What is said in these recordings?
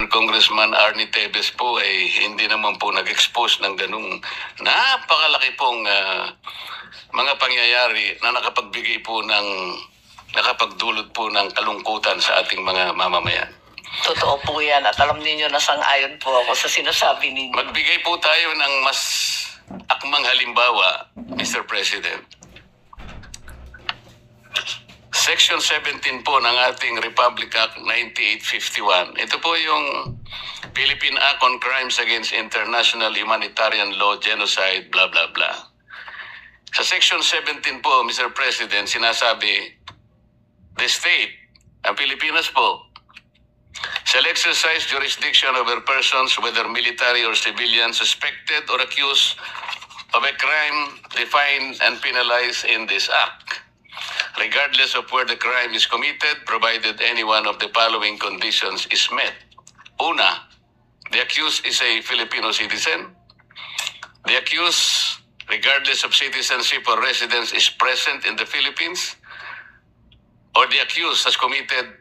Congressman Arnie Tevez po ay hindi naman po nag-expose ng ganung napakalaki pong mga pangyayari na nakapagdulot po ng kalungkutan sa ating mga mamamayan. Totoo po yan at alam ninyo na sang-ayon po ako sa sinasabi ninyo. Magbigay po tayo ng mas akmang halimbawa, Mr. President. Section 17 po ng ating Republic Act 9851. Ito po yung Philippine Act on Crimes Against International Humanitarian Law, Genocide, blah, blah, blah. Sa Section 17 po, Mr. President, sinasabi, the state, ang Pilipinas po, shall exercise jurisdiction over persons, whether military or civilian, suspected or accused of a crime defined and penalized in this Act, regardless of where the crime is committed, provided any one of the following conditions is met. Una, the accused is a Filipino citizen. The accused, regardless of citizenship or residence, is present in the Philippines, or the accused has committed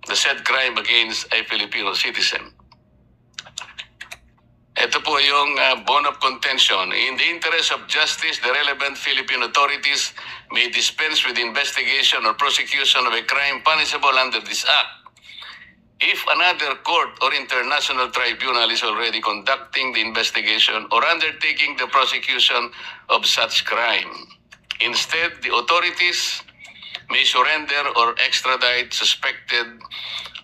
the said crime against a Filipino citizen. Ito po yung bone of contention. In the interest of justice, the relevant Philippine authorities may dispense with investigation or prosecution of a crime punishable under this Act if another court or international tribunal is already conducting the investigation or undertaking the prosecution of such crime. Instead, the authorities may surrender or extradite suspected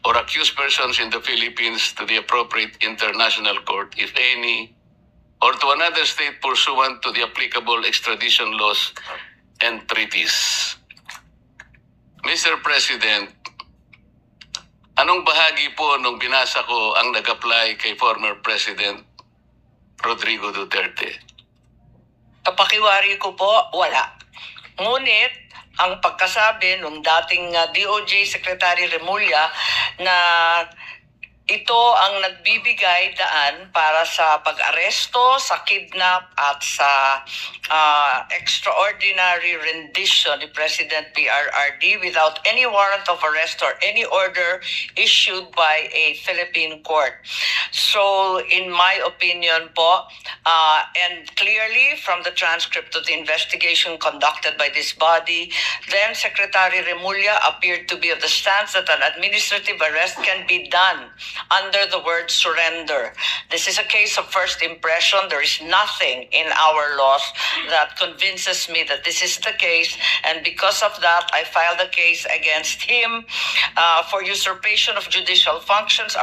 or accused persons in the Philippines to the appropriate international court, if any, or to another state pursuant to the applicable extradition laws and treaties. Mr. President, anong bahagi po nung binasa ko ang nag-apply kay former President Rodrigo Duterte? Kapakiwari ko po, wala. Ngunit, ang pagkasabi ng dating DOJ Secretary Remulla na ito ang nagbibigay daan para sa pag-aresto, sa kidnap at sa extraordinary rendition ni President PRRD without any warrant of arrest or any order issued by a Philippine court. So in my opinion po, and clearly from the transcript of the investigation conducted by this body, then Secretary Remulla appeared to be of the stance that an administrative arrest can be done under the word surrender. This is a case of first impression. There is nothing in our laws that convinces me that this is the case, and because of that, I filed a case against him for usurpation of judicial functions,